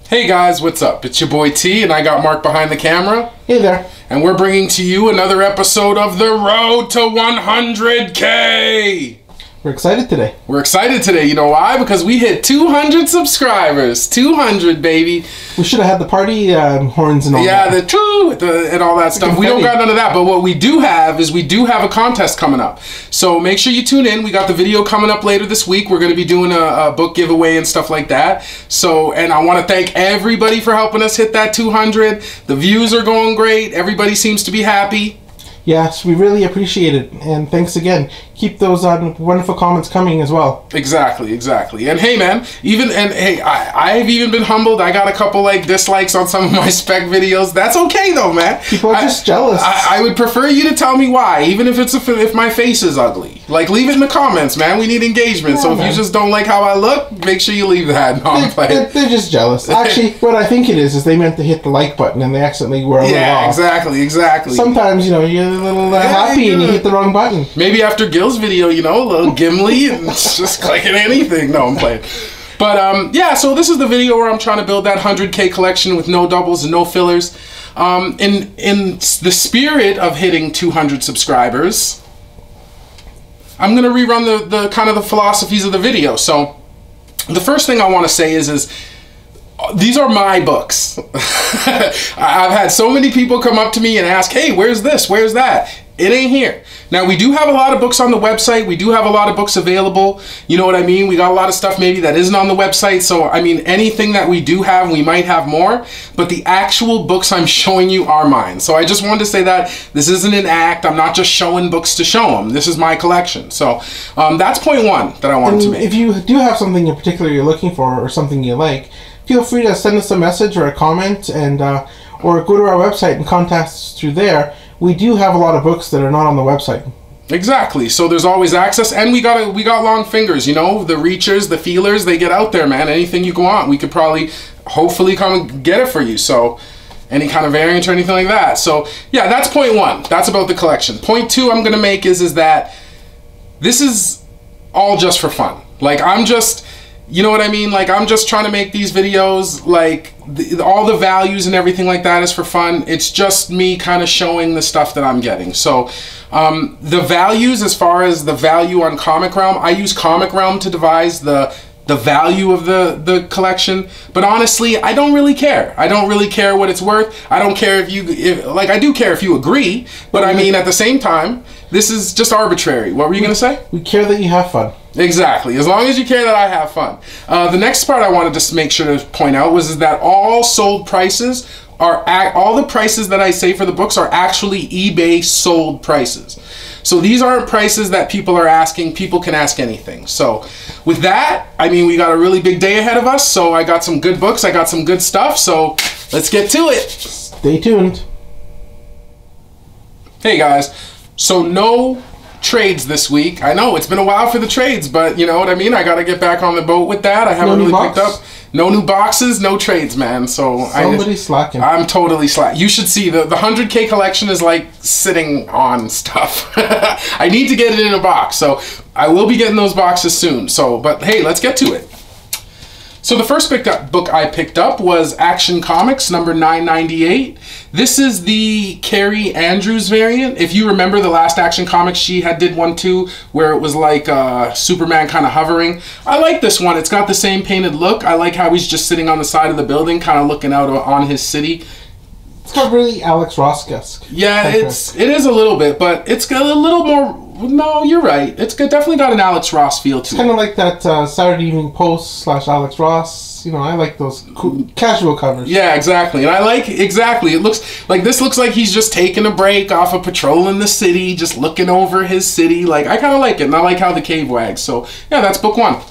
Hey guys, what's up? It's your boy T, and I got Mark behind the camera. Hey there. And we're bringing to you another episode of The Road to 100K! We're excited today. We're excited today. You know why? Because we hit 200 subscribers. 200, baby. We should have had the party horns and all that. Yeah, and all that stuff. We don't got none of that. But what we do have is we do have a contest coming up. So make sure you tune in. We got the video coming up later this week. We're going to be doing a book giveaway and stuff like that. So, and I want to thank everybody for helping us hit that 200. The views are going great. Everybody seems to be happy. Yes, we really appreciate it, and thanks again. Keep those wonderful comments coming as well. Exactly. And hey, man, I've even been humbled. I got a couple dislikes on some of my spec videos. That's okay though, man. People are just jealous. I would prefer you to tell me why, even if if my face is ugly. Leave it in the comments, man. We need engagement. Yeah, so if you just don't like how I look, make sure you leave that. No, they're just jealous. Actually, what I think it is they meant to hit the like button and they accidentally were a little off. Exactly. Sometimes, you're a little happy and you hit the wrong button. Maybe after Gil's video, a little Gimli and just clicking anything. No, I'm playing. But yeah, so this is the video where I'm trying to build that 100K collection with no doubles and no fillers. In the spirit of hitting 200 subscribers, I'm gonna rerun the kind of the philosophies of the video. So the first thing I want to say is these are my books. I've had so many people come up to me and ask, hey, where's this? Where's that? It ain't here. Now, we do have a lot of books on the website. We do have a lot of books available. You know what I mean? We got a lot of stuff maybe that isn't on the website. So, I mean, anything that we do have, we might have more. But the actual books I'm showing you are mine. So I just wanted to say that this isn't an act. I'm not just showing books to show them. This is my collection. So that's point one that I wanted to make. If you do have something in particular you're looking for or something you like, feel free to send us a message or a comment, and or go to our website and contact us through there. We do have a lot of books that are not on the website. Exactly. So there's always access, and we got long fingers. The reachers, the feelers, they get out there, man. Anything you want, we could probably, hopefully, come and get it for you. So any kind of variant or anything like that. So yeah, that's point one. That's about the collection. Point two I'm gonna make is that this is all just for fun. I'm just, you know what I mean? I'm just trying to make these videos, all the values and everything like that is for fun. It's just me kind of showing the stuff that I'm getting. So the values, as far as the value on Comic Realm, I use Comic Realm to devise the value of the collection. But honestly, I don't really care. I don't really care what it's worth. I don't care if I do care if you agree, but I mean, at the same time, this is just arbitrary. What were you going to say? We care that you have fun. Exactly. As long as you care that I have fun. The next part I wanted to make sure to point out was that all sold prices are all the prices that I say for the books are actually eBay sold prices. So these aren't prices that people are asking. People can ask anything. So with that, I mean, we got a really big day ahead of us. So I got some good books. I got some good stuff. So let's get to it. Stay tuned. Hey guys. So no trades this week. I know it's been a while for the trades, but you know what I mean? I got to get back on the boat with that. I haven't really picked up. No new boxes, no trades, man. So somebody's slacking. I'm totally slack. You should see the 100K collection is sitting on stuff. I need to get it in a box, so I will be getting those boxes soon. So, but hey, let's get to it. So the first book I picked up was Action Comics number 998. This is the Carrie Andrews variant. If you remember the last Action Comics, she did one too, where it was Superman kind of hovering. I like this one. It's got the same painted look. I like how he's just sitting on the side of the building, kind of looking out on his city. It's got really Alex Ross-esque. Yeah, it is a little bit, but it's got a little more. No, you're right. It's definitely got an Alex Ross feel to it. It's kind of like that Saturday Evening Post / Alex Ross. I like those cool, casual covers. Yeah, exactly. And I like, exactly. It looks like he's just taking a break off of patrolling the city, just looking over his city. I kind of like it, and I like how the cave wags. So, yeah, that's book one.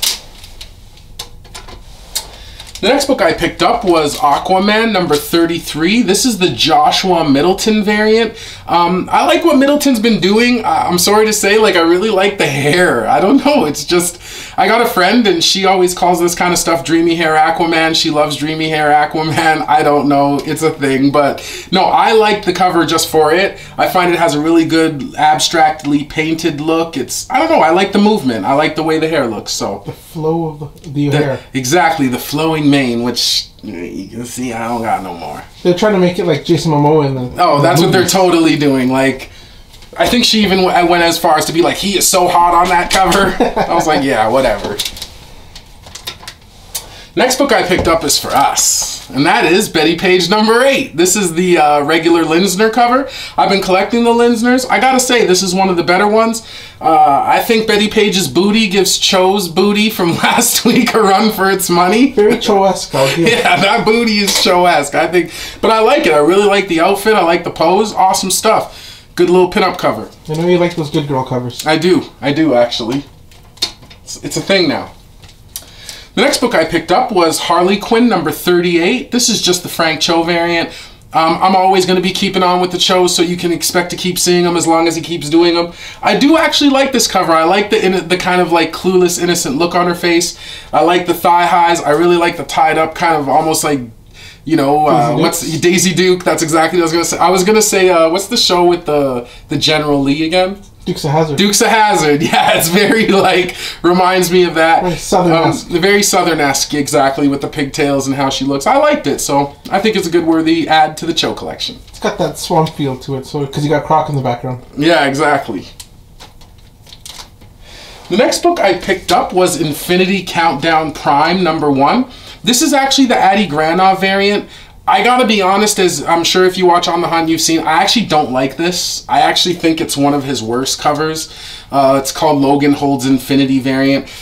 The next book I picked up was Aquaman number 33. This is the Joshua Middleton variant. I like what Middleton's been doing. I'm sorry to say, like, I really like the hair. I don't know, it's just, I got a friend and she always calls this kind of stuff dreamy hair Aquaman. She loves dreamy hair Aquaman. I don't know, it's a thing, but no, I like the cover just for it. I find it has a really good abstractly painted look. It's, I don't know, I like the movement. I like the way the hair looks, so. The flow of the hair. Exactly, the flowing mane, which you can see I don't got no more. They're trying to make it like Jason Momoa in the... Oh, that's what they're totally doing. Like, I think she even went as far as to be like, he is so hot on that cover. I was like, yeah, whatever. Next book I picked up is for us, and that is Betty Page number 8. This is the regular Linsner cover. I've been collecting the Linsners. I gotta say, this is one of the better ones. I think Betty Page's booty gives Cho's booty from last week a run for its money. Very Cho-esque. Yeah, that booty is Cho-esque, I think. But I like it. I really like the outfit. I like the pose. Awesome stuff. Good little pinup cover. I know you like those good girl covers. I do actually. It's a thing now. The next book I picked up was Harley Quinn number 38. This is just the Frank Cho variant. I'm always going to be keeping on with the Chos, so you can expect to keep seeing them as long as he keeps doing them. I do actually like this cover. I like the kind of like clueless, innocent look on her face. I like the thigh highs. I really like the tied up kind of almost like, you know, what's Daisy Duke? That's exactly what I was going to say. I was going to say, what's the show with the General Lee again? Dukes of Hazzard. Dukes of Hazzard, yeah, it's very, like, reminds me of that. Very Southern-esque. Very Southern-esque, exactly, with the pigtails and how she looks. I liked it, so I think it's a good worthy add to the Cho collection. It's got that swamp feel to it, so because you got Croc in the background. Yeah, exactly. The next book I picked up was Infinity Countdown Prime number 1. This is actually the Adi Granov variant. I gotta be honest, as I'm sure if you watch On the Hunt you've seen, I actually don't like this. I actually think it's one of his worst covers. It's called Logan Holds Infinity variant.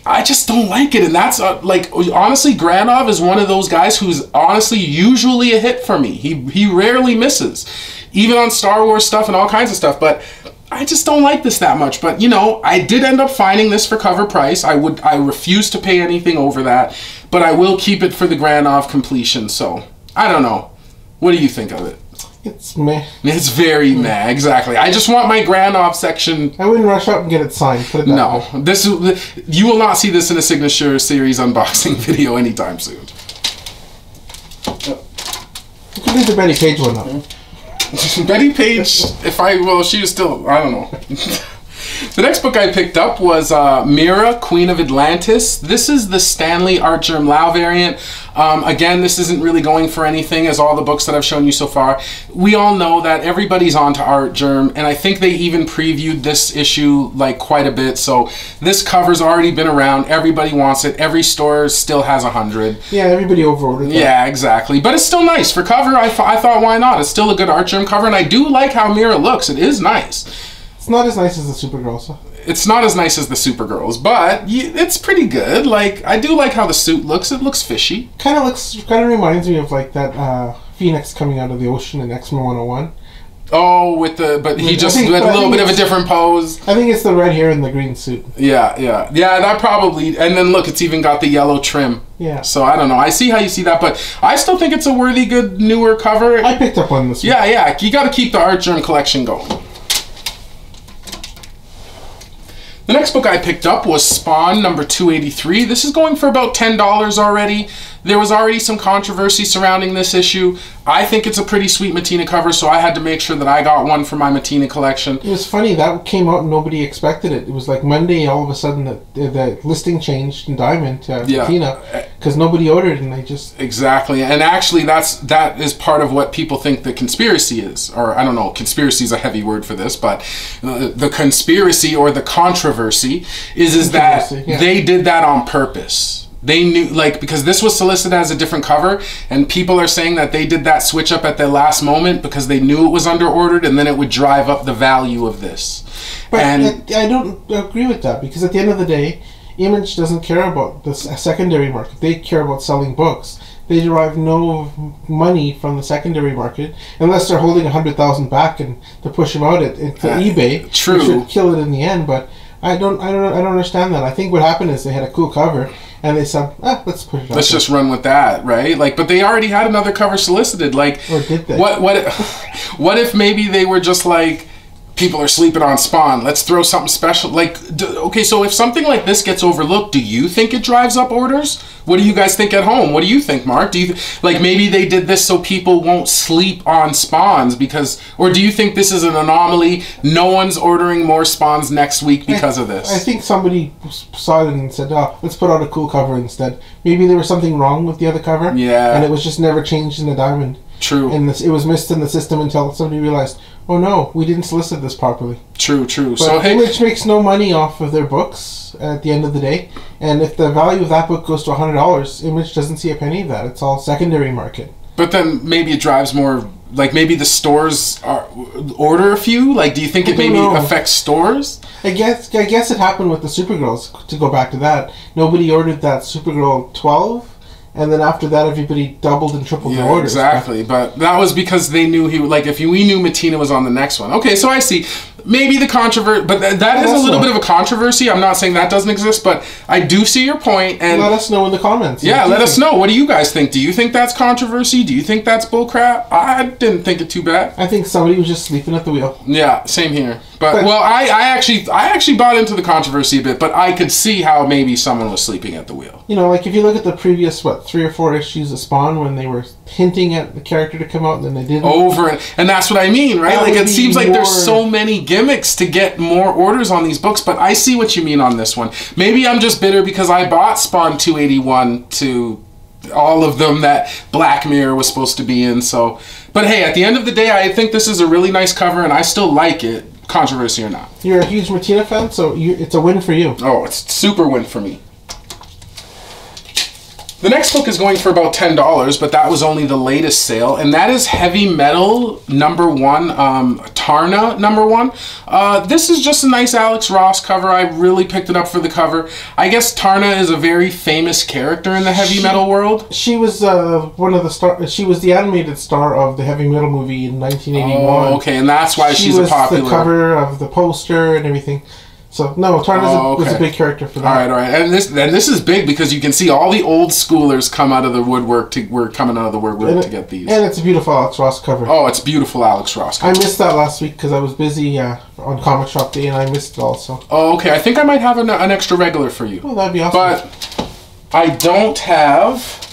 I just don't like it, and that's like, honestly, Granov is one of those guys who's honestly usually a hit for me. He rarely misses, even on Star Wars stuff and all kinds of stuff, but I just don't like this that much. But you know, I did end up finding this for cover price. I refuse to pay anything over that, but I will keep it for the Granov completion, so I don't know. What do you think of it? It's meh. It's very meh, exactly. I just want my Granov section. I wouldn't rush up and get it signed. Put it that way. This you will not see this in a Signature Series unboxing video anytime soon. You could do the Betty Page one though. Betty Page, she was still, I don't know. The next book I picked up was Mera, Queen of Atlantis. This is the Stanley Art Germ Lau variant. Again, this isn't really going for anything as all the books that I've shown you so far. We all know that everybody's onto Art Germ, and I think they even previewed this issue like quite a bit, so this cover's already been around. Everybody wants it. Every store still has 100. Yeah, everybody overordered that. Yeah, exactly. But it's still nice. For cover, I thought, why not? It's still a good Art Germ cover, and I do like how Mera looks. It is nice. It's not as nice as the Supergirl stuff. It's not as nice as the Supergirls, but it's pretty good. Like, I do like how the suit looks. It looks fishy. Kind of reminds me of like that Phoenix coming out of the ocean in X-Men 101. Oh, but he just with a little bit of a different pose. I think it's the red hair and the green suit. Yeah. That probably, and then look, it's even got the yellow trim. Yeah. So I don't know. I see how you see that, but I still think it's a worthy, good, newer cover. I picked up one this week. Yeah. You got to keep the Art Germ collection going. The next book I picked up was Spawn number 283. This is going for about $10 already. There was already some controversy surrounding this issue. I think it's a pretty sweet Mattina cover, so I had to make sure that I got one for my Mattina collection. It was funny, that came out and nobody expected it. It was like Monday, all of a sudden the listing changed in Diamond to Mattina because nobody ordered, and they just... Exactly, and actually that is part of what people think the conspiracy is. Or, I don't know, conspiracy is a heavy word for this, but the conspiracy or the controversy is that they did that on purpose. They knew, like, because this was solicited as a different cover, and people are saying that they did that switch up at the last moment because they knew it was under ordered, and then it would drive up the value of this. But I don't agree with that, because at the end of the day, Image doesn't care about the secondary market. They care about selling books. They derive no money from the secondary market unless they're holding 100,000 back and to push them out into eBay. True. Which would kill it in the end, but I don't understand that. I think what happened is they had a cool cover, and they said, let's put it. Let's just run with that, right? Like, but they already had another cover solicited. Like, or did they? What if maybe they were just like, people are sleeping on Spawn, let's throw something special. Like, okay, so if something like this gets overlooked, do you think it drives up orders? What do you guys think at home? What do you think, Mark? Do you like maybe they did this so people won't sleep on Spawns because, or do you think this is an anomaly? No one's ordering more Spawns next week because of this. I think somebody saw it and said, let's put out a cool cover instead. Maybe there was something wrong with the other cover. Yeah. And it was just never changed in the diamond. True. And it was missed in the system until somebody realized, oh no, we didn't solicit this properly. True. But So Image makes no money off of their books at the end of the day. And if the value of that book goes to $100, Image doesn't see a penny of that. It's all secondary market. But then maybe it drives more, like maybe the stores order a few? Like, do you think it maybe affects stores? I guess it happened with the Supergirls, to go back to that. Nobody ordered that Supergirl 12. And then after that, everybody doubled and tripled their orders. Exactly. But that was because they knew we knew Matina was on the next one. Okay, so I see. Maybe the controversy, but that is a little bit of a controversy. I'm not saying that doesn't exist, but I do see your point. And let us know in the comments. Yeah, let us know. What do you guys think? Do you think that's controversy? Do you think that's bullcrap? I didn't think it too bad. I think somebody was just sleeping at the wheel. Yeah, same here. But well, I actually bought into the controversy a bit, but I could see how maybe someone was sleeping at the wheel. You know, like if you look at the previous 3 or 4 issues of Spawn, when they were hinting at the character to come out and then they didn't. And that's what I mean, right? Like it seems like there's so many gimmicks to get more orders on these books, but I see what you mean on this one. Maybe I'm just bitter because I bought Spawn 281 to all of them that Black Mirror was supposed to be in. So, but hey, at the end of the day, I think this is a really nice cover and I still like it, controversy or not. You're a huge Matina fan, so it's a win for you. Oh, it's a super win for me. The next book is going for about $10, but that was only the latest sale, and that is Heavy Metal #1, Tarna #1. This is just a nice Alex Ross cover. I really picked it up for the cover. I guess Tarna is a very famous character in the heavy metal world. She was one of the She was the animated star of the Heavy Metal movie in 1981. Oh, okay, and that's why she's a popular. She was the cover of the poster and everything. So no, Tarna was a big character for that. All right, and this is big because you can see all the old schoolers come out of the woodwork. Were coming out of the woodwork to get these. And it's a beautiful Alex Ross cover. Oh, it's beautiful Alex Ross cover. I missed that last week because I was busy on Comic Shop Day and I missed it also. Oh, okay. I think I might have an extra regular for you. Oh, that'd be awesome. But I don't have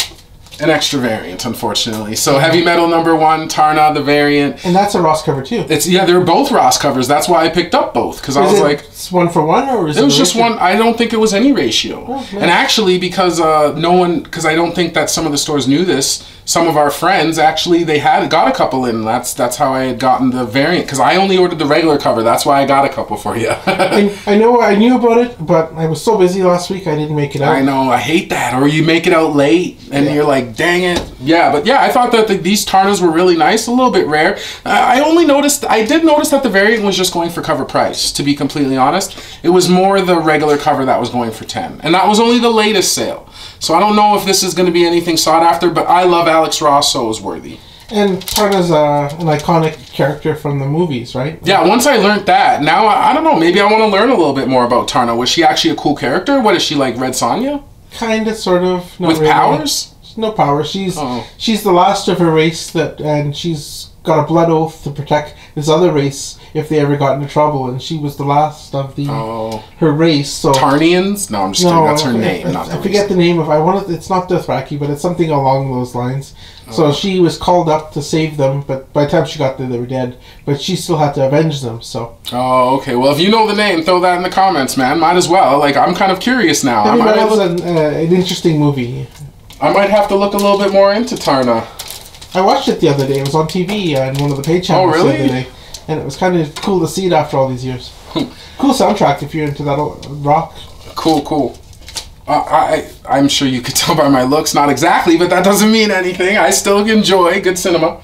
an extra variant, unfortunately. So Heavy Metal #1, Tarna, the variant. And that's a Ross cover too. They're both Ross covers. That's why I picked up both, because I was like, it's 1-for-1, or is it? It was just one. I don't think it was any ratio. Oh, nice. And actually, because because I don't think that some of the stores knew this. Some of our friends actually got a couple in. That's how I had gotten the variant, because I only ordered the regular cover. That's why I got a couple for you. I knew about it, but I was so busy last week I didn't make it out. I know, I hate that. Or you make it out late and you're like, dang it. Yeah, but yeah, I thought that these Tarnas were really nice, a little bit rare. I did notice that the variant was just going for cover price, to be completely honest. It was more the regular cover that was going for $10. And that was only the latest sale. So I don't know if this is going to be anything sought after, but I love Alex Ross, so it was worthy. And Tarna's an iconic character from the movies, right? Yeah, once I learned that, now I don't know, maybe I want to learn a little bit more about Tarna. Was she actually a cool character? What is she, like Red Sonja? Kind of, sort of. Not with really. Powers? No powers. She's the last of her race, and she's got a blood oath to protect this other race if they ever got into trouble, and she was the last of her race. So Tarnians? No, I'm just kidding. That's her name. I forget the name of. It's not Dothraki, but it's something along those lines. So she was called up to save them, but by the time she got there, they were dead. But she still had to avenge them. So. Oh, okay. Well, if you know the name, throw that in the comments, man. Might as well. Like, I'm kind of curious now. It was an interesting movie. I might have to look a little bit more into Tarna. I watched it the other day. It was on TV on one of the paid channels the other day. And it was kind of cool to see it after all these years. Cool soundtrack if you're into that rock. Cool. I'm sure you could tell by my looks, not exactly, but that doesn't mean anything. I still enjoy good cinema.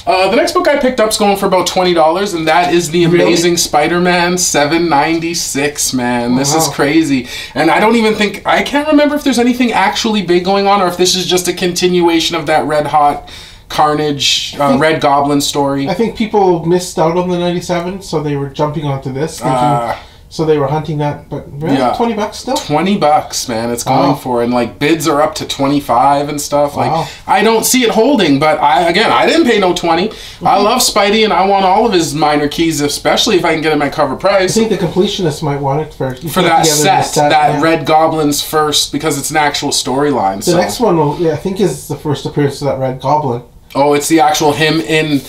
The next book I picked up is going for about $20, and that is The Amazing Spider-Man 796, man. This is crazy. And I can't remember if there's anything actually big going on, or if this is just a continuation of that Red Hot Carnage, Red Goblin story. I think people missed out on the 97, so they were jumping onto this, So they were hunting that, but really, Yeah. $20 still? $20, man, it's going for, and like bids are up to 25 and stuff. Wow. Like, I don't see it holding, but I didn't pay no 20. I love Spidey, and I want all of his minor keys, especially if I can get him at cover price. I think the completionists might want it for that set, that Red Goblin's first, because it's an actual storyline. The next one, I think, is the first appearance of that Red Goblin. Oh, it's the actual him in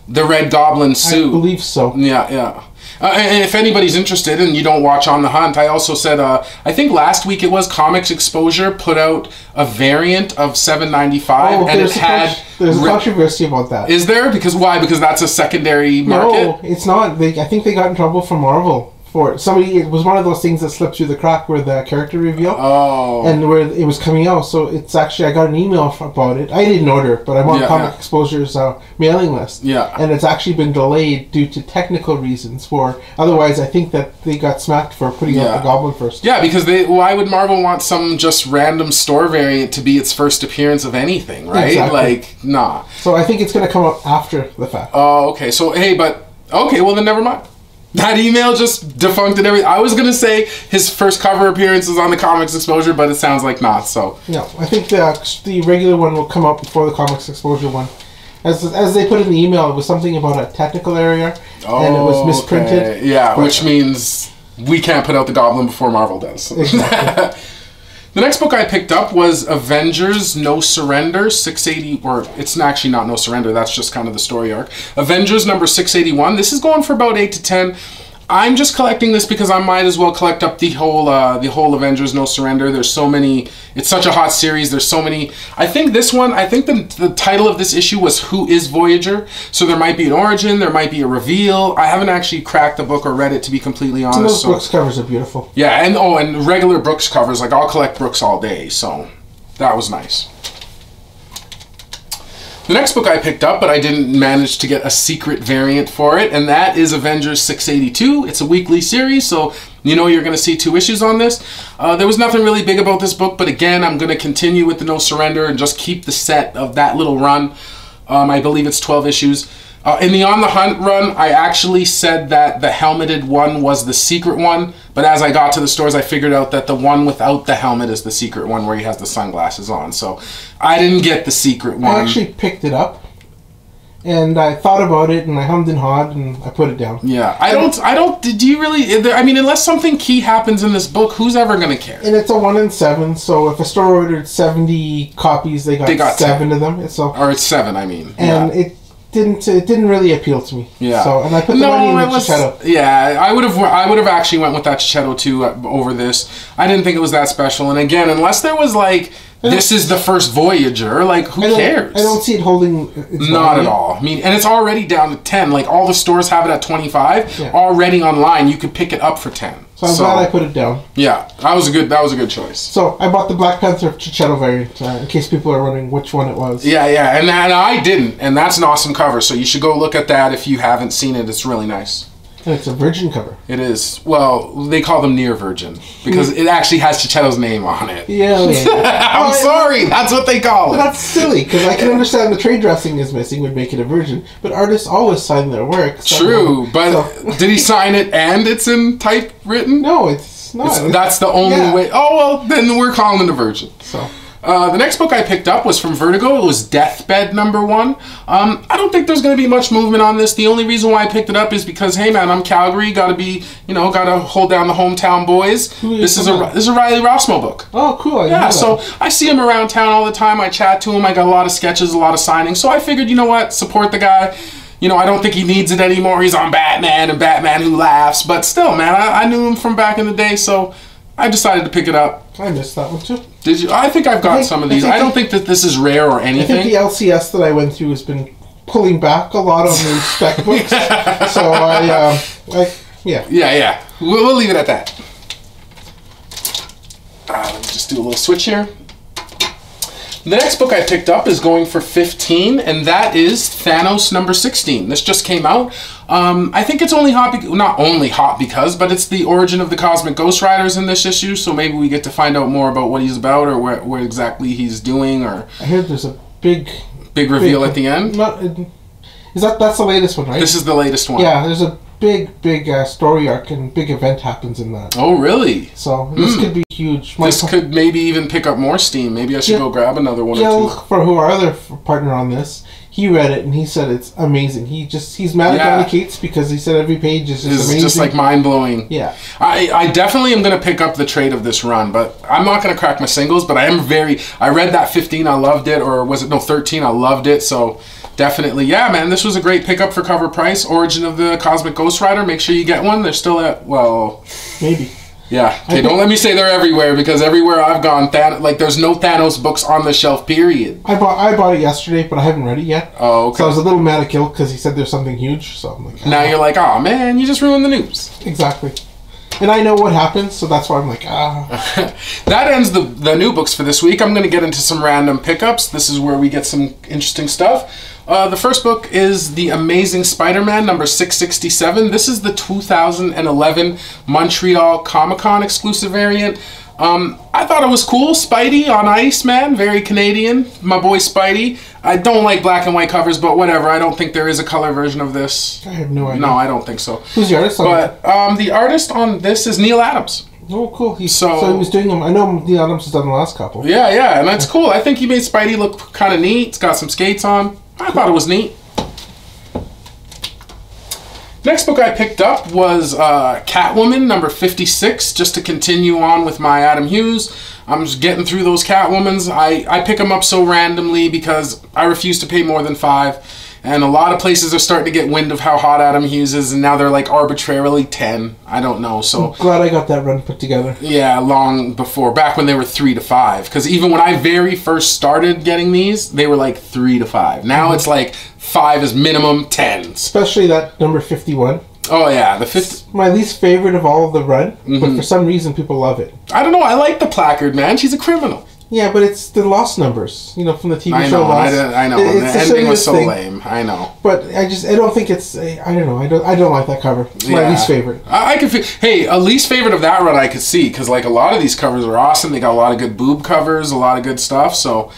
the Red Goblin suit. I believe so. Yeah, yeah. And if anybody's interested and you don't watch On the Hunt, I also said, I think last week it was Comics Exposure put out a variant of $7.95, and it had... There's a controversy about that. Is there? Because why? Because that's a secondary market? No, it's not. I think they got in trouble from Marvel for it. It was one of those things that slipped through the crack where the character reveal. Oh. And where it was coming out. So it's actually, I got an email about it. I didn't order it, but I'm on Comic Exposure's mailing list. Yeah. And it's actually been delayed due to technical reasons. Otherwise, I think that they got smacked for putting out the Goblin first. Yeah, because why would Marvel want some just random store variant to be its first appearance of anything, right? Exactly. Like, nah. So I think it's going to come out after the fact. Oh, okay. So, hey, okay, well then never mind. That email just defuncted everything. I was going to say his first cover appearance is on the Comics Exposure, but it sounds like not, so. No, I think the regular one will come out before the Comics Exposure one. As they put in the email, it was something about a technical area, and it was misprinted. Okay. Yeah, which means we can't put out the Goblin before Marvel does. Exactly. The next book I picked up was Avengers No Surrender 680, or it's actually not No Surrender, that's just kind of the story arc. Avengers number 681. This is going for about 8 to 10. I'm just collecting this because I might as well collect up the whole Avengers No Surrender. There's so many. It's such a hot series. There's so many. I think the title of this issue was Who is Voyager? So there might be an origin. There might be a reveal. I haven't actually cracked the book or read it, to be completely honest. Those Brooks covers are beautiful. Yeah, and regular Brooks covers. Like, I'll collect Brooks all day. So that was nice. The next book I picked up, but I didn't manage to get a secret variant for it, and that is Avengers 682. It's a weekly series, so you know you're going to see 2 issues on this. There was nothing really big about this book, but again, I'm going to continue with the No Surrender and just keep the set of that little run. I believe it's 12 issues. In the On the Hunt run, I actually said that the helmeted one was the secret one, but as I got to the stores, I figured out that the one without the helmet is the secret one where he has the sunglasses on. So I didn't get the secret one. I actually picked it up, and I thought about it, and I hummed and hawed, and I put it down. Yeah, I don't, do you really, I mean, unless something key happens in this book, who's ever going to care? And it's a 1 in 7, so if a store ordered 70 copies, they got 7 of them. Or it's 7, I mean. And it didn't really appeal to me. Yeah. So, and I put the money in the Chichetto. Yeah, I would have actually went with that Chichetto too over this. I didn't think it was that special. And again, unless there was like, this is the first Voyager, like, who cares? I don't see it holding its Not at all. I mean, and it's already down to 10. Like, all the stores have it at 25. Yeah. Already online, you could pick it up for 10. So I'm glad I put it down. Yeah, that was a good choice. So I bought the Black Panther Chichetto variant in case people are wondering which one it was. Yeah, and I didn't, and that's an awesome cover. So you should go look at that if you haven't seen it. It's really nice. And it's a virgin cover. It is. Well, they call them near virgin because it actually has Chichetto's name on it. Yeah. I'm sorry, that's what they call it. That's silly because I can understand the trade dressing is missing would make it a virgin, but artists always sign their work. True, but did he sign it and it's in typewritten? No, it's not. That's the only way. Oh well, then we're calling it a virgin. So. The next book I picked up was from Vertigo. It was Deathbed #1. I don't think there's going to be much movement on this. The only reason why I picked it up is because, hey man, I'm Calgary. Got to be, got to hold down the hometown boys. This is a Riley Rossmo book. Oh, cool. Yeah, so I see him around town all the time. I chat to him. I got a lot of sketches, a lot of signings. So I figured, you know what, support the guy. I don't think he needs it anymore. He's on Batman and Batman Who Laughs. But still, man, I knew him from back in the day, so I decided to pick it up. I missed that one too. Did you? I think I've got some of these. I don't think that this is rare or anything. I think the LCS that I went through has been pulling back a lot on the spec books. So yeah. Yeah. We'll leave it at that. Let me just do a little switch here. The next book I picked up is going for 15, and that is Thanos #16. This just came out. I think it's only hot, not only hot because, but it's the origin of the Cosmic Ghost Riders in this issue, so maybe we get to find out more about what he's about or what exactly he's doing. Or I heard there's a big reveal at the end. That's the latest one, right? This is the latest one. Yeah, there's a big story arc and big event happens in that. Oh, really? So this could be huge. This could maybe even pick up more steam. Maybe I should go grab another one or two. For who our other partner on this, he read it and he said it's amazing. He's mad at Donny Cates because he said every page is just amazing. Just like mind blowing. Yeah. I definitely am going to pick up the trade of this run, but I'm not going to crack my singles. But I read that 15, I loved it, or was it 13? I loved it. So definitely, yeah, man, this was a great pickup for cover price. Origin of the Cosmic Ghost Rider. Make sure you get one. They're still at maybe. Yeah. Okay, don't let me say they're everywhere, because everywhere I've gone, there's no Thanos books on the shelf, period. I bought it yesterday, but I haven't read it yet. Oh, okay. So I was a little mad at Gil because he said there's something huge. So I'm like, now you're like, oh man, you just ruined the news. Exactly. And I know what happens, so that's why I'm like, That ends the new books for this week. I'm going to get into some random pickups. This is where we get some interesting stuff. The first book is The Amazing Spider-Man, number 667. This is the 2011 Montreal Comic-Con exclusive variant. I thought it was cool. Spidey on ice, man. Very Canadian. My boy Spidey. I don't like black and white covers, but whatever. I don't think there is a color version of this. I have no idea. No, I don't think so. Who's the artist on it? But the artist on this is Neil Adams. Oh, cool. So he was doing them. I know Neil Adams has done the last couple. Yeah, and that's cool. I think he made Spidey look kind of neat. It's got some skates on. I thought it was neat. Next book I picked up was Catwoman, number 56, just to continue on with my Adam Hughes. I'm just getting through those Catwomans. I pick them up so randomly because I refuse to pay more than $5. And a lot of places are starting to get wind of how hot Adam Hughes is, and now they're like arbitrarily 10. I don't know. So I'm glad I got that run put together. Yeah, long before, back when they were 3 to 5. Because even when I very first started getting these, they were like 3 to 5. Now it's like 5 is minimum, 10. Especially that number 51. Oh yeah, the 50. It's my least favorite of all of the run, but for some reason people love it. I don't know. I like the placard, man. She's a criminal. Yeah, but it's the Lost numbers, from the TV show Lost. I know. The ending was so lame. I know. But I don't think it's. I don't know. I don't like that cover. It's my least favorite. I can feel. Hey, a least favorite of that run I could see, because like a lot of these covers are awesome. They got a lot of good boob covers, a lot of good stuff. So.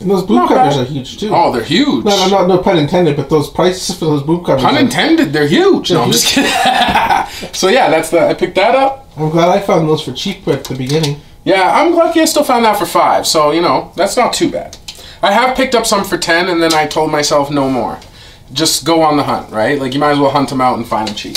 And those boob covers are huge too. Oh, they're huge. No pun intended, but those prices for those boob covers. Pun intended. They're huge. No, I'm just kidding. So yeah, I picked that up. I'm glad I found those for cheap at the beginning. Yeah, I'm lucky I still found that for $5, so, that's not too bad. I have picked up some for 10, and then I told myself no more. Just go on the hunt, right? Like, you might as well hunt them out and find them cheap.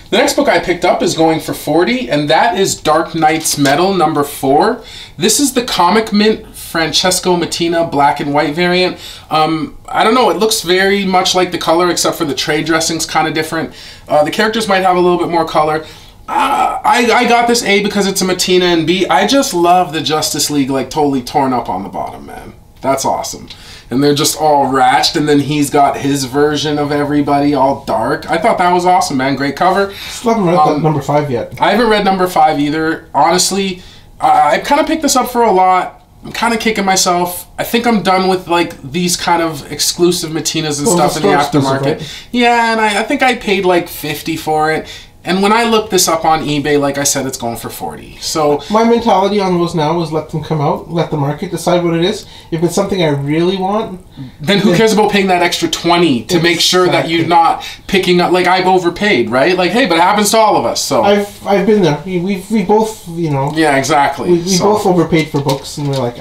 The next book I picked up is going for $40, and that is Dark Knight's Metal, number 4. This is the Comic Mint Francesco Mattina black and white variant. I don't know, it looks very much like the color, except for the trade dressing's kind of different. The characters might have a little bit more color. I got this A because it's a Mattina, and B, I just love the Justice League like totally torn up on the bottom, man. That's awesome. And they're just all ratched, and then he's got his version of everybody all dark. I thought that was awesome, man. Great cover. Still haven't read number 5 yet. I haven't read number 5 either. Honestly, I kind of picked this up for a lot. I'm kind of kicking myself. I think I'm done with like these kind of exclusive Mattinas and stuff in the aftermarket. Right? Yeah, and I think I paid like $50 for it. And when I look this up on eBay, like I said, it's going for $40. So my mentality on those now is let them come out, let the market decide what it is. If it's something I really want, then who cares about paying that extra $20 to make sure that you're not picking up? Like, I've overpaid, right? Like, hey, but it happens to all of us. So I've been there. We both, Yeah, exactly. We both overpaid for books, and we're like,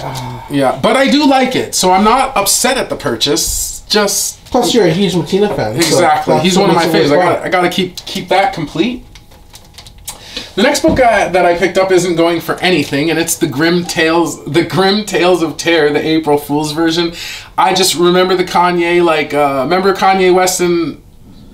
Yeah, but I do like it, so I'm not upset at the purchase. Plus, you're a huge Mattina fan. Exactly. So he's one of my favorites. I gotta keep that complete. The next book that I picked up isn't going for anything, and it's the Grim Tales of Terror, the April Fool's version. I just remember the Kanye, remember Kanye West and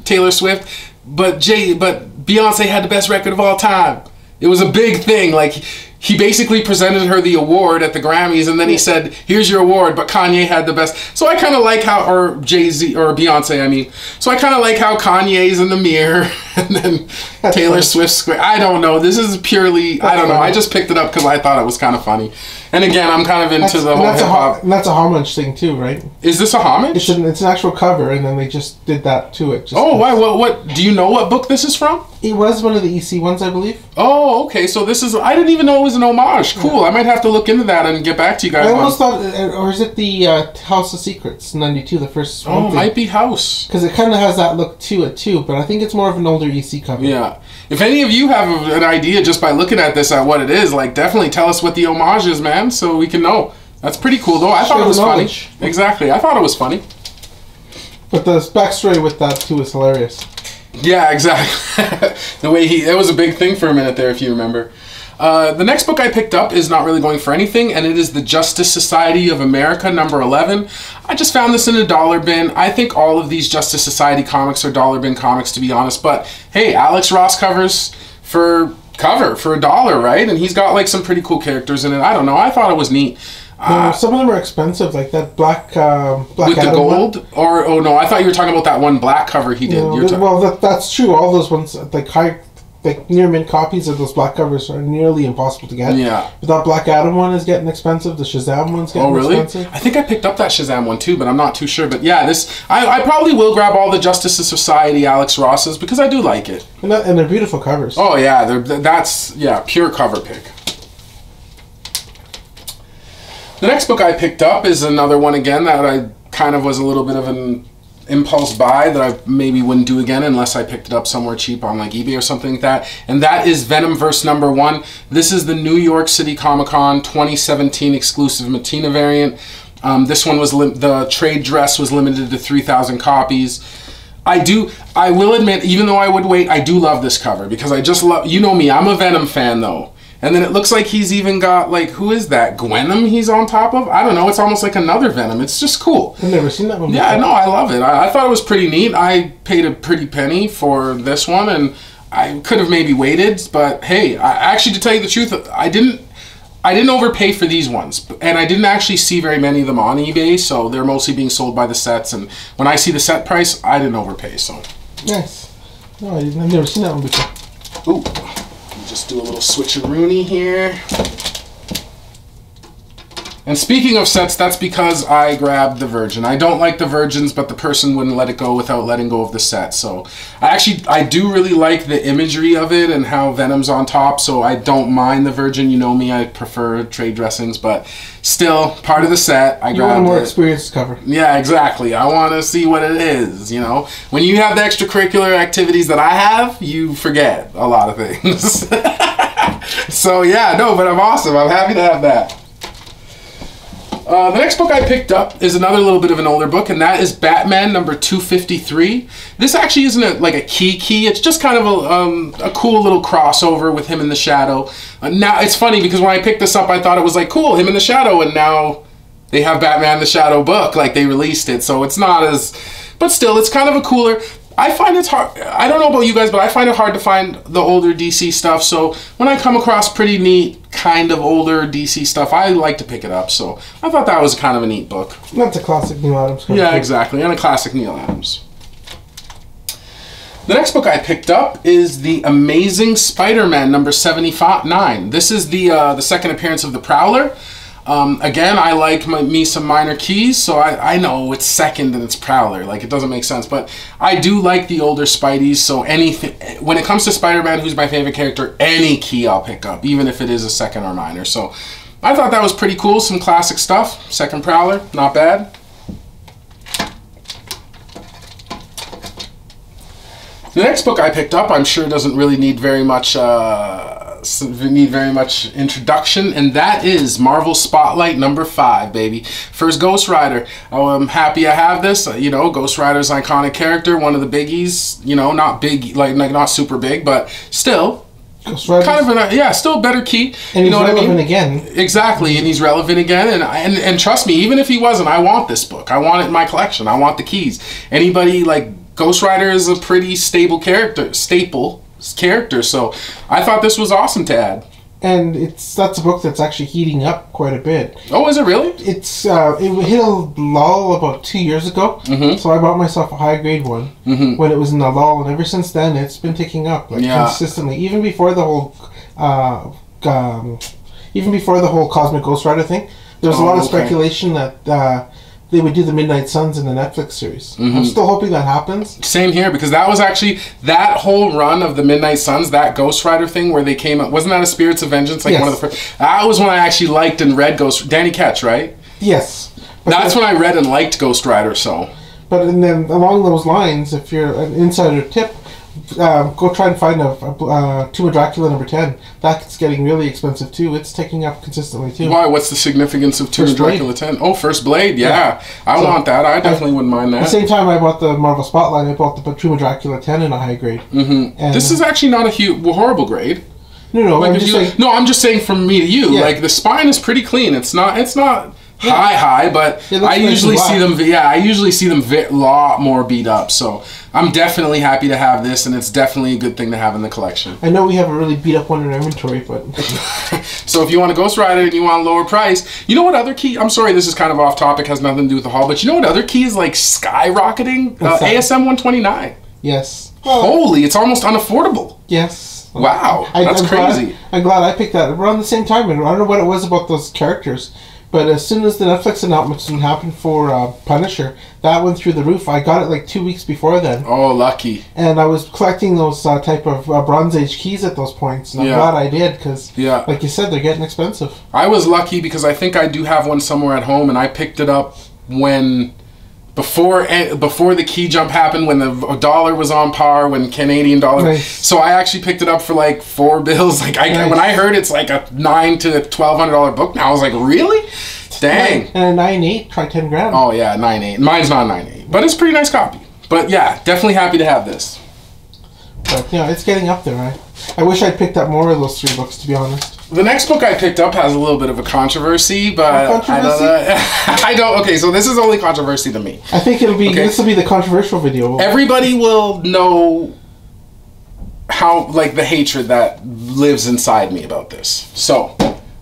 Taylor Swift, but Beyonce had the best record of all time. It was a big thing. Like, he basically presented her the award at the Grammys, and then he said, "Here's your award," but Kanye had the best. So I kind of like how, or Jay-Z, or Beyonce, I mean. So I kind of like how Kanye's in the mirror. And then Taylor Swift Square. I don't know. This is purely, I don't know. I just picked it up because I thought it was kind of funny. And again, I'm kind of into the whole hip-hop. And that's a homage thing too, right? Is this a homage? It's an actual cover, and then they just did that to it. Oh, why? What? Do you know what book this is from? It was one of the EC ones, I believe. Oh, okay. So this is, I didn't even know it was an homage. Cool. Yeah. I might have to look into that and get back to you guys. I almost thought, or is it the House of Secrets, 92, the first one? Oh, it might be House. Because it kind of has that look to it too, but I think it's more of an older EC cover. Yeah. If any of you have an idea just by looking at this, at what it is, like, definitely tell us what the homage is, man, so we can know. That's pretty cool, though. I thought it was funny. Exactly. I thought it was funny. But the backstory with that, too, is hilarious. Yeah, exactly. The way it was a big thing for a minute there, if you remember. The next book I picked up is not really going for anything, and it is the Justice Society of America, number 11. I just found this in a dollar bin. I think all of these Justice Society comics are dollar bin comics, to be honest. But, hey, Alex Ross covers for $1, right? And he's got, like, some pretty cool characters in it. I don't know. I thought it was neat. Some of them are expensive, like that black with the gold one. Or oh no, I thought you were talking about that one black cover he did. Well, that's true. All those ones, like near mint copies of those black covers, are nearly impossible to get. Yeah. But that Black Adam one is getting expensive. The Shazam one's getting expensive. I think I picked up that Shazam one too, but I'm not too sure. But yeah, I probably will grab all the Justice Society Alex Rosses because I do like it. And they're beautiful covers. Oh yeah, that's pure cover pick. The next book I picked up is another one again that I kind of was a little bit of an impulse buy that I maybe wouldn't do again unless I picked it up somewhere cheap on like eBay or something like that. And that is Venom Verse number 1. This is the New York City Comic Con 2017 exclusive Matina variant. This one was the trade dress was limited to 3,000 copies. I will admit, even though I would wait, I do love this cover because I just love, you know me, I'm a Venom fan though. And then it looks like he's even got, like, who is that? Gwenom he's on top of? I don't know. It's almost like another Venom. It's just cool. I've never seen that one before. Yeah, no, I love it. I thought it was pretty neat. I paid a pretty penny for this one, and I could have maybe waited. But, hey, actually, to tell you the truth, I didn't overpay for these ones. And I didn't actually see very many of them on eBay, so they're mostly being sold by the sets. And when I see the set price, I didn't overpay, so. Nice. No, I've never seen that one before. Ooh. Just do a little switcheroonie here. And speaking of sets, that's because I grabbed the Virgin. I don't like the Virgins, but the person wouldn't let it go without letting go of the set. So I do really like the imagery of it and how Venom's on top, so I don't mind the Virgin. You know me, I prefer trade dressings, but still, part of the set, I grabbed it. You want a more experienced cover. Yeah, exactly. I want to see what it is, you know? When you have the extracurricular activities that I have, you forget a lot of things. So yeah, no, but I'm awesome. I'm happy to have that. The next book I picked up is another little bit of an older book, and that is Batman number 253. This actually isn't like a key. It's just kind of a cool little crossover with him in the Shadow. Now, it's funny because when I picked this up, I thought it was like, cool, him in the Shadow, and now they have Batman the Shadow book, like they released it, so it's not as... But still, it's kind of a cooler... I find it's hard, I don't know about you guys, but I find it hard to find the older DC stuff, so when I come across pretty neat, kind of older DC stuff, I like to pick it up, so I thought that was kind of a neat book. That's a classic Neil Adams. Yeah, exactly, and a classic Neil Adams. The next book I picked up is The Amazing Spider-Man number 79. This is the second appearance of the Prowler. Again, I like me some Minor Keys, so I know it's second and it's Prowler, like it doesn't make sense, but I do like the older Spideys, so anything, when it comes to Spider-Man, who's my favorite character, any key I'll pick up, even if it is a second or minor, so I thought that was pretty cool, some classic stuff. Second Prowler, not bad. The next book I picked up, I'm sure doesn't really need very much introduction, and that is Marvel Spotlight number 5, baby. First Ghost Rider. Oh, I'm happy I have this. You know, Ghost Rider's iconic character, one of the biggies. You know, not big, like not super big, but still. Kind of still a better key. And you know he's relevant what I mean? Again. Exactly, and he's relevant again. And trust me, even if he wasn't, I want this book. I want it in my collection. I want the keys. Anybody like Ghost Rider is a pretty staple character. So I thought this was awesome to add. And that's a book that's actually heating up quite a bit. Oh, is it really? It hit a lull about 2 years ago, so I bought myself a high grade one when it was in a lull, and ever since then it's been ticking up consistently. Even before the whole, Cosmic Ghost Rider thing, there was a lot of speculation that they would do the Midnight Suns in the Netflix series. I'm still hoping that happens. Same here, because that was actually, that whole run of the Midnight Suns, that Ghost Rider thing where they came up, wasn't that a Spirits of Vengeance? Like one of the first, that was when I actually liked and read Danny Ketch, right? Yes. That's when I read and liked Ghost Rider, so. But and then along those lines, if you're an insider tip, go try and find a Tomb of Dracula #10. That's getting really expensive too. It's ticking up consistently too. Why? What's the significance of Tomb of Dracula 10? Oh, First Blade. Yeah. I want that. I definitely wouldn't mind that. At the same time, I bought the Marvel Spotlight. I bought the Tomb of Dracula 10 in a high grade. This is actually not a horrible grade. No, like I'm just saying from me to you. Like the spine is pretty clean. It's not high, but I usually see them. Yeah, I usually see them a lot more beat up. So I'm definitely happy to have this, and it's definitely a good thing to have in the collection. I know we have a really beat up one in our inventory, but so if you want a Ghost Rider and you want a lower price, you know what other key? I'm sorry, this is kind of off topic, has nothing to do with the haul, but you know what other key is like skyrocketing? ASM 129. Yes. Holy, it's almost unaffordable. Yes. Wow, that's crazy. I'm glad I picked that around the same time, and I don't know what it was about those characters. But as soon as the Netflix announcement happened for Punisher, that went through the roof. I got it like 2 weeks before then. Oh, lucky. And I was collecting those type of Bronze Age keys at those points. And I'm glad I did because, like you said, they're getting expensive. I was lucky because I think I do have one somewhere at home, and I picked it up when... Before the key jump happened, when the dollar was on par, when Canadian dollar. Nice. So I actually picked it up for like $4. Like when I heard it's like a $900 to $1,200 book, now I was like, really? Dang. And a 9.8, try 10 grand. Oh yeah, 9.8. Mine's not 9.8, but it's a pretty nice copy. But yeah, definitely happy to have this. But it's getting up there, right? I wish I'd picked up more of those 3 books, to be honest. The next book I picked up has a little bit of a controversy, but I don't. Okay, so this is only controversy to me. I think this will be the controversial video. Everybody will know how the hatred that lives inside me about this. So,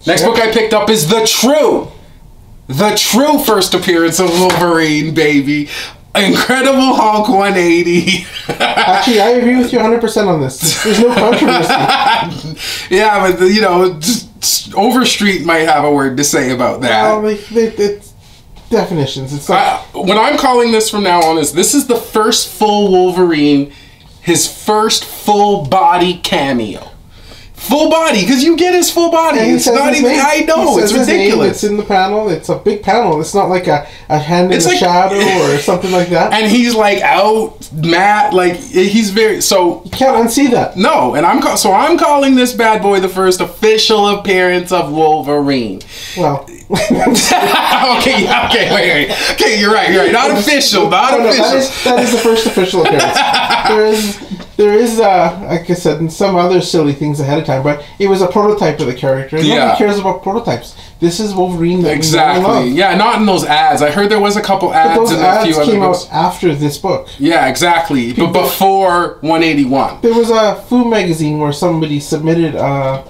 next book I picked up is the true first appearance of Wolverine, baby. Incredible Hulk 180. Actually, I agree with you 100% on this. There's no controversy. Yeah, but just Overstreet might have a word to say about that. Well, it's definitions. It's like what I'm calling this from now on is this is the first full Wolverine, his first full body cameo. Full body, because you get his full body. It's not even. I know, it's ridiculous. It's in the panel. It's a big panel. It's not like a hand in the shadow or something like that. And he's like out, matte, like he's very so. You can't unsee that. No, and I'm calling this bad boy the first official appearance of Wolverine. Well. Okay, wait. Okay, you're right. Not official, not official. That is the first official appearance. There is, like I said, some other silly things ahead of time, but it was a prototype of the character. And nobody cares about prototypes. This is Wolverine that exactly. Yeah, not in those ads. I heard there was a couple ads in a few other books. Came out after this book. Yeah, exactly. But before 181. There was a Fu magazine where somebody submitted a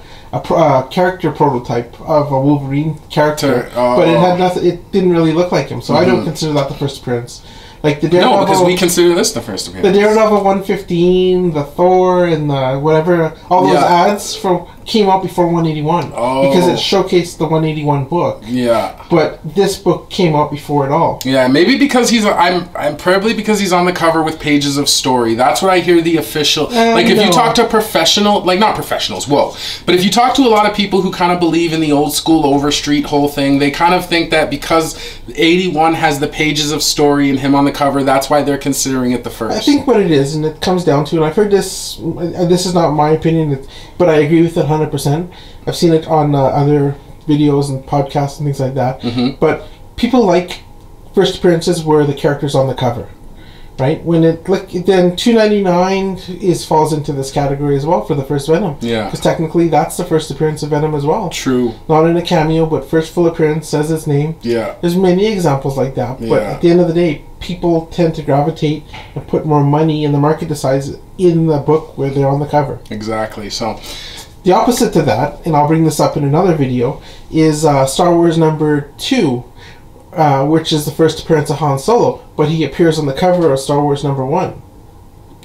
character prototype of a Wolverine character, but it had nothing. It didn't really look like him, so I don't consider that the first appearance. Like the Daredevil, no, because we consider this the first appearance. The Daredevil 115, the Thor, and the whatever, all those ads came out before 181 because it showcased the 181 book. Yeah. But this book came out before it all. Yeah, maybe because I'm probably because he's on the cover with pages of story. That's what I hear the official. Like if you talk to professional, like not professionals, but if you talk to a lot of people who kind of believe in the old school Overstreet whole thing, they kind of think that because 81 has the pages of story and him on the cover, that's why they're considering it the first. I think what it is, and it comes down to, and I've heard this, this is not my opinion, but I agree with it 100%. I've seen it on other videos and podcasts and things like that. But people like first appearances where the character's on the cover, right? When it then 299 falls into this category as well for the first Venom. Yeah. Because technically that's the first appearance of Venom as well. True. Not in a cameo, but first full appearance, says his name. Yeah. There's many examples like that. But at the end of the day, people tend to gravitate and put more money, and the market decides in the book where they're on the cover. Exactly. So The opposite to that, and I'll bring this up in another video, is Star Wars number 2, which is the first appearance of Han Solo, but he appears on the cover of Star Wars number 1.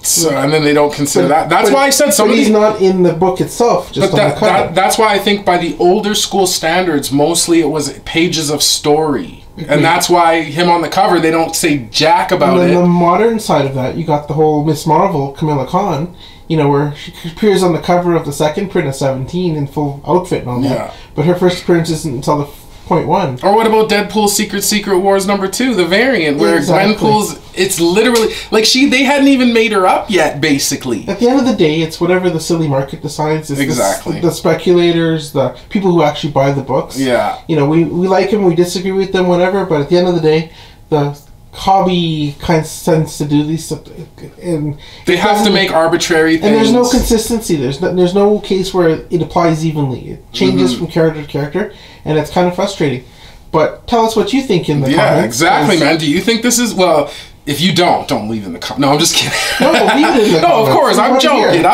So, and then they don't consider that. That's why I said some of he's these... not in the book itself, just on the cover. That's why I think by the older school standards, mostly it was pages of story. And that's why him on the cover, they don't say jack about it. And then the modern side of that, you got the whole Miss Marvel, Kamala Khan, where she appears on the cover of the second print of 17 in full outfit and all that. But her first appearance isn't until the .1. Or what about Deadpool's Secret Wars number 2, the variant, where Gwenpool's, it's literally, like they hadn't even made her up yet, basically. At the end of the day, it's whatever the silly market decides. It's exactly. The speculators, the people who actually buy the books. Yeah. We like them, we disagree with them, whatever, but at the end of the day, the hobby kind of tends to do these stuff, and they have to make arbitrary things. And there's no consistency. There's no case where it applies evenly. It changes from character to character, and it's kind of frustrating. But tell us what you think in the comments. Yeah, exactly, man. Do you think this is If you don't leave in the comments. No, I'm just kidding. No, leave it in the comments. No, of course, I'm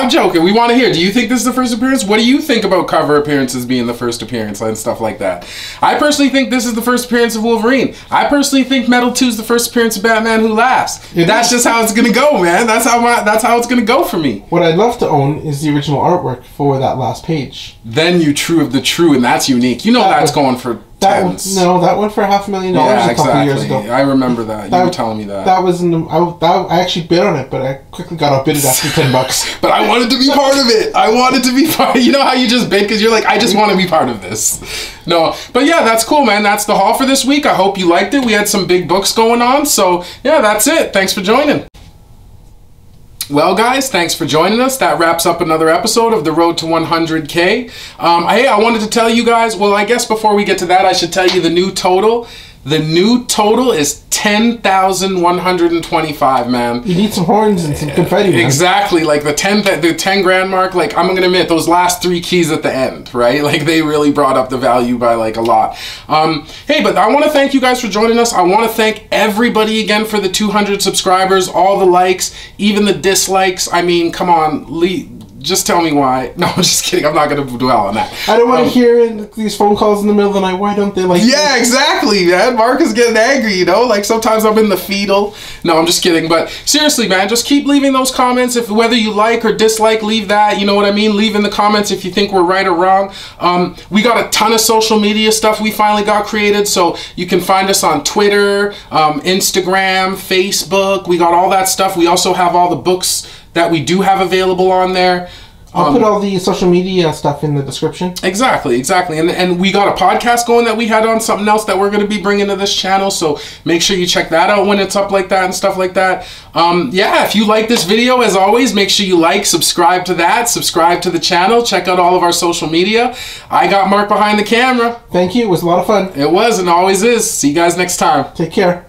joking. We want to hear. Do you think this is the first appearance? What do you think about cover appearances being the first appearance and stuff like that? I personally think this is the first appearance of Wolverine. I personally think Metal 2 is the first appearance of Batman Who Laughs. That's just how it's going to go, man. That's how it's going to go for me. What I'd love to own is the original artwork for that last page. Then you True of the True, and that's unique. That's going for... That one for $500,000 a couple of years ago. I remember that. You were telling me that. That was I actually bid on it, but I quickly got outbidded after $10. But I wanted to be part of it. I wanted to be part. You know how you just bid because you're like, I just want to be part of this. No, but yeah, that's cool, man. That's the haul for this week. I hope you liked it. We had some big books going on, so yeah, that's it. Thanks for joining. Well, guys, thanks for joining us. That wraps up another episode of The Road to 100K. Hey, I wanted to tell you guys, well, I guess before we get to that, I should tell you the new total. The new total is 10,125, man. You need some horns and some confetti, man. Exactly, like the 10 grand mark. Like, I'm gonna admit, those last 3 keys at the end, right? Like, they really brought up the value by like a lot. Hey, but I want to thank you guys for joining us. I want to thank everybody again for the 200 subscribers, all the likes, even the dislikes. I mean, come on, just tell me why. No, I'm just kidding. I'm not going to dwell on that. I don't want to hear these phone calls in the middle of the night. Why don't they like me? Yeah, exactly, man. Mark is getting angry, Like, sometimes I'm in the fetal. No, I'm just kidding. But seriously, man, just keep leaving those comments. If whether you like or dislike, leave that. You know what I mean? Leave in the comments if you think we're right or wrong. We got a ton of social media stuff we finally got created. So you can find us on Twitter, Instagram, Facebook. We got all that stuff. We also have all the books that we do have available on there. I'll put all the social media stuff in the description. Exactly. And we got a podcast going that we had on something else that we're going to be bringing to this channel. So make sure you check that out when it's up like that and stuff like that. Yeah, if you like this video, as always, make sure you subscribe to the channel, check out all of our social media. I got Mark behind the camera. Thank you. It was a lot of fun. It was and always is. See you guys next time. Take care.